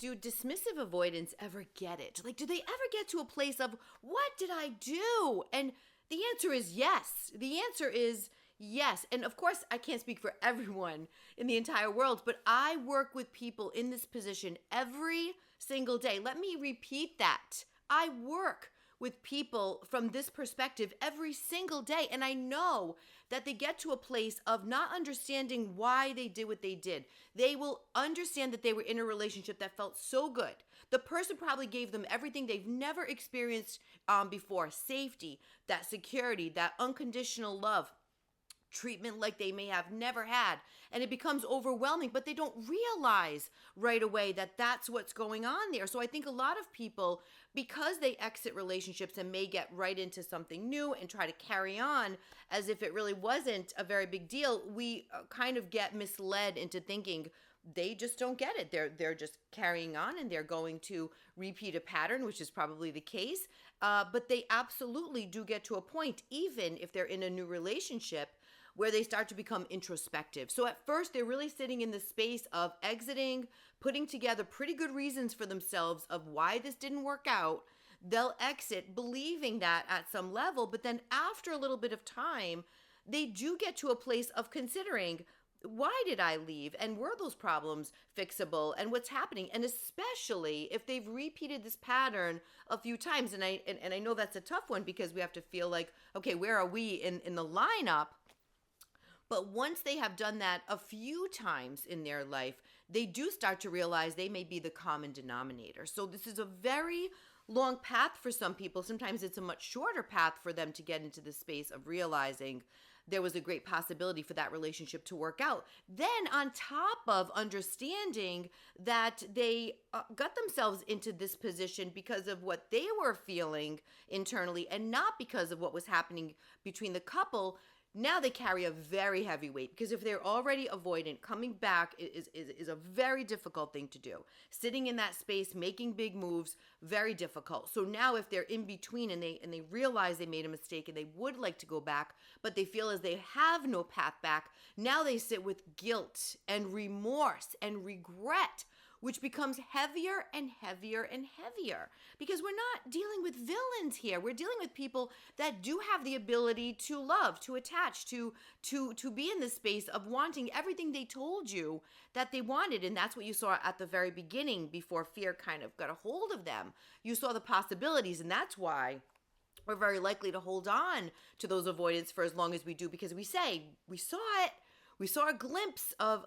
do dismissive avoidants ever get it? Like, do they ever get to a place of, what did I do? And the answer is yes. The answer is yes. And of course, I can't speak for everyone in the entire world, but I work with people in this position every single day. Let me repeat that. I work with people from this perspective every single day. And I know that they get to a place of not understanding why they did what they did. They will understand that they were in a relationship that felt so good. The person probably gave them everything they've never experienced before: safety, that security, that unconditional love, treatment like they may have never had, and it becomes overwhelming, but they don't realize right away that that's what's going on there. So I think a lot of people, because they exit relationships and may get right into something new and try to carry on as if it really wasn't a very big deal, we kind of get misled into thinking they just don't get it. They're just carrying on and they're going to repeat a pattern, which is probably the case. But they absolutely do get to a point, even if they're in a new relationship, where they start to become introspective. So at first, they're really sitting in the space of exiting, putting together pretty good reasons for themselves of why this didn't work out. They'll exit believing that at some level, but then after a little bit of time, they do get to a place of considering, why did I leave? And were those problems fixable? And what's happening? And especially if they've repeated this pattern a few times. And I know that's a tough one, because we have to feel like, okay, where are we in the lineup? But once they have done that a few times in their life, they do start to realize they may be the common denominator. So this is a very long path for some people. Sometimes it's a much shorter path for them to get into the space of realizing there was a great possibility for that relationship to work out. Then on top of understanding that they got themselves into this position because of what they were feeling internally and not because of what was happening between the couple, now they carry a very heavy weight, because if they're already avoidant, coming back is a very difficult thing to do. Sitting in that space, making big moves, very difficult. So now if they're in between and they realize they made a mistake and they would like to go back, but they feel as they have no path back, now they sit with guilt and remorse and regret, which becomes heavier and heavier and heavier, because we're not dealing with villains here. We're dealing with people that do have the ability to love, to attach, to be in the space of wanting everything they told you that they wanted. And that's what you saw at the very beginning, before fear kind of got a hold of them. You saw the possibilities, and that's why we're very likely to hold on to those avoidants for as long as we do, because we say, we saw it. We saw a glimpse of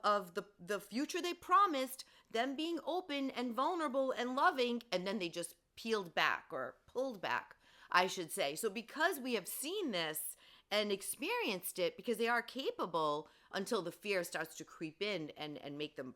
the future they promised, them being open and vulnerable and loving, and then they just peeled back, or pulled back, I should say. So because we have seen this and experienced it, because they are capable, until the fear starts to creep in and make them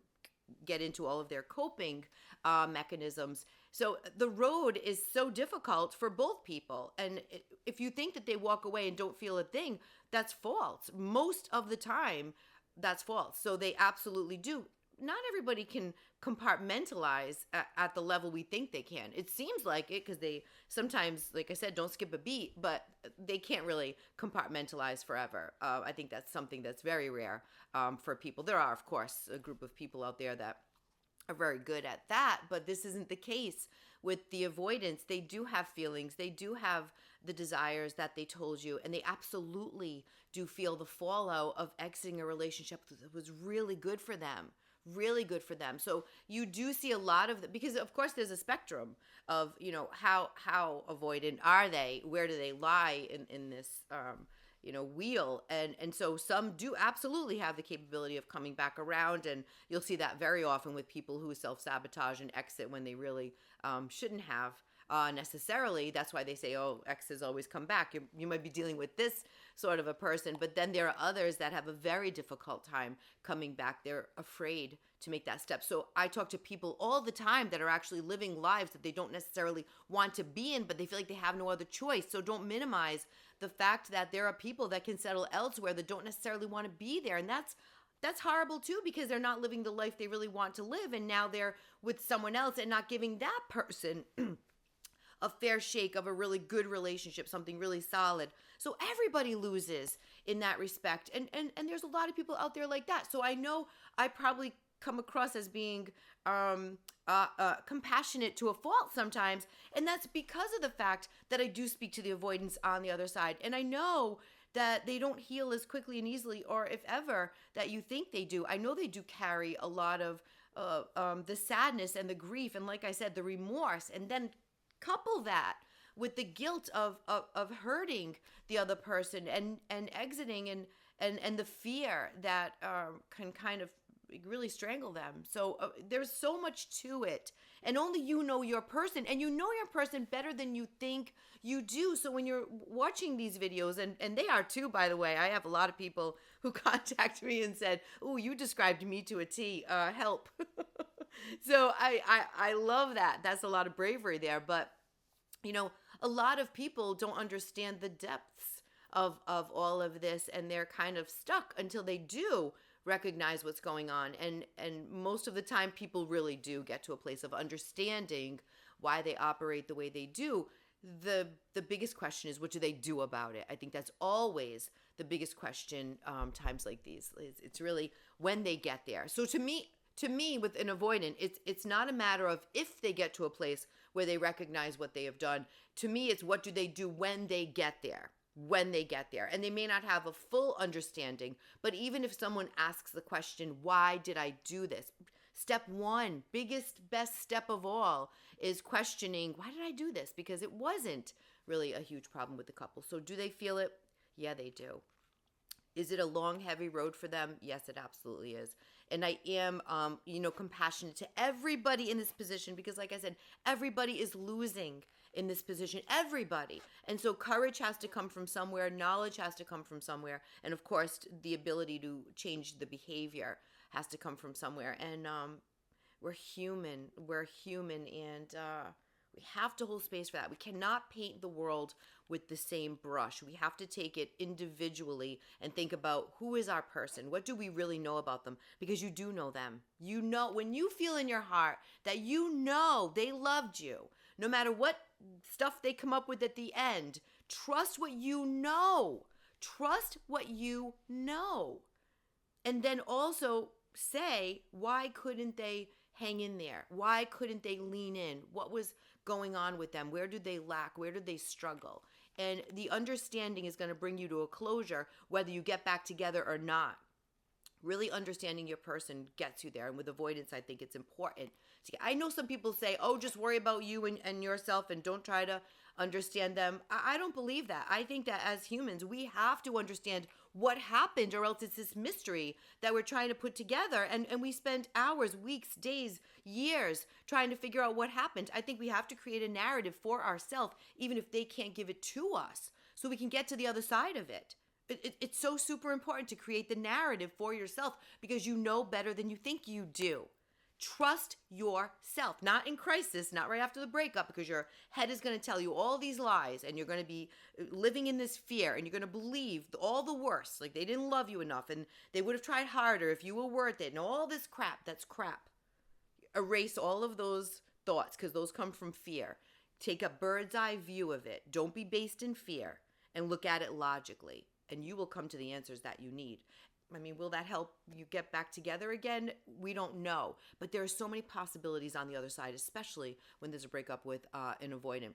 get into all of their coping mechanisms. So the road is so difficult for both people. And if you think that they walk away and don't feel a thing, that's false. Most of the time, that's false. So they absolutely do. Not everybody can compartmentalize at the level we think they can. It seems like it, because they sometimes, like I said, don't skip a beat, but they can't really compartmentalize forever. I think that's something that's very rare for people. There are, of course, a group of people out there that are very good at that, but this isn't the case with the avoidance. They do have feelings. They do have the desires that they told you, and they absolutely do feel the fallout of exiting a relationship that was really good for them. Really good for them. So you do see a lot of because of course there's a spectrum of, how avoidant are they? Where do they lie in this, wheel? And so some do absolutely have the capability of coming back around, and you'll see that very often with people who self-sabotage and exit when they really shouldn't have necessarily. That's why they say, oh, exes always come back. You might be dealing with this sort of a person, but then there are others that have a very difficult time coming back. They're afraid to make that step. So I talk to people all the time that are actually living lives that they don't necessarily want to be in, but they feel like they have no other choice. So don't minimize the fact that there are people that can settle elsewhere that don't necessarily want to be there. And that's horrible too, because they're not living the life they really want to live. And now they're with someone else and not giving that person a fair shake of a really good relationship, something really solid. So everybody loses in that respect. And there's a lot of people out there like that. So I know I probably come across as being compassionate to a fault sometimes. And that's because of the fact that I do speak to the avoidance on the other side. And I know that they don't heal as quickly and easily, or if ever, that you think they do. I know they do carry a lot of the sadness and the grief. And like I said, the remorse. And then couple that with the guilt of hurting the other person and exiting and the fear that can kind of really strangle them. So there's so much to it, and only you know your person, and you know your person better than you think you do. So when you're watching these videos, and they are too, by the way, I have a lot of people who contact me and said, "Oh, you described me to a T, help." So I love that. That's a lot of bravery there. But you know, a lot of people don't understand the depths of all of this, and they're kind of stuck until they do recognize what's going on. And most of the time people really do get to a place of understanding why they operate the way they do. The biggest question is, what do they do about it? I think that's always the biggest question times like these. It's really when they get there. So to me with an avoidant, it's not a matter of if they get to a place where they recognize what they have done. To me, it's what do they do when they get there. When they get there. And they may not have a full understanding, but even if someone asks the question, why did I do this? Step one, biggest, best step of all, is questioning, why did I do this? Because it wasn't really a huge problem with the couple. So do they feel it? Yeah, they do. Is it a long, heavy road for them? Yes, it absolutely is. And I am, compassionate to everybody in this position because, like I said, everybody is losing in this position. Everybody. And so courage has to come from somewhere. Knowledge has to come from somewhere. And, of course, the ability to change the behavior has to come from somewhere. And we're human. We're human. And we have to hold space for that. We cannot paint the world with the same brush. We have to take it individually and think about who is our person? What do we really know about them? Because you do know them. You know, when you feel in your heart that you know they loved you, no matter what stuff they come up with at the end, trust what you know. Trust what you know. And then also say, why couldn't they hang in there? Why couldn't they lean in? What was going on with them? Where did they lack? Where did they struggle? And the understanding is going to bring you to a closure, whether you get back together or not. Really understanding your person gets you there. And with avoidance, I think it's important. I know some people say, oh, just worry about you and yourself and don't try to understand them. I don't believe that. I think that as humans, we have to understand what happened, or else it's this mystery that we're trying to put together. And we spend hours, weeks, days, years trying to figure out what happened. I think we have to create a narrative for ourselves, even if they can't give it to us, so we can get to the other side of it. It's so super important to create the narrative for yourself because you know better than you think you do. Trust yourself, not in crisis, not right after the breakup, because your head is going to tell you all these lies and you're going to be living in this fear and you're going to believe all the worst, like they didn't love you enough and they would have tried harder if you were worth it and all this crap. That's crap. Erase all of those thoughts because those come from fear. Take a bird's eye view of it. Don't be based in fear and look at it logically, and you will come to the answers that you need. I mean, will that help you get back together again? We don't know. But there are so many possibilities on the other side, especially when there's a breakup with an avoidant.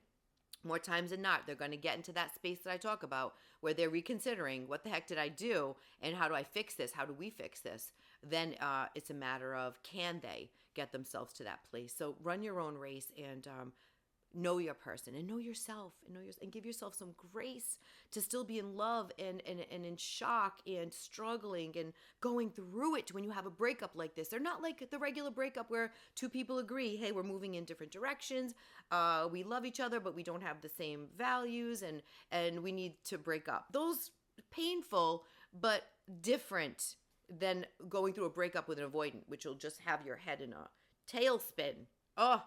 More times than not, they're going to get into that space that I talk about where they're reconsidering, what the heck did I do? And how do I fix this? How do we fix this? Then it's a matter of, can they get themselves to that place? So run your own race and know your person and know yourself and give yourself some grace to still be in love and in shock and struggling and going through it when you have a breakup like this. They're not like the regular breakup where two people agree, hey, we're moving in different directions. We love each other, but we don't have the same values and we need to break up. Those painful, but different than going through a breakup with an avoidant, which will just have your head in a tailspin. Oh,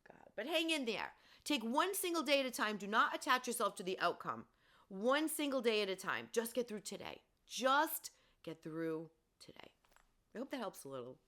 God. But hang in there. Take one single day at a time. Do not attach yourself to the outcome. One single day at a time. Just get through today. Just get through today. I hope that helps a little.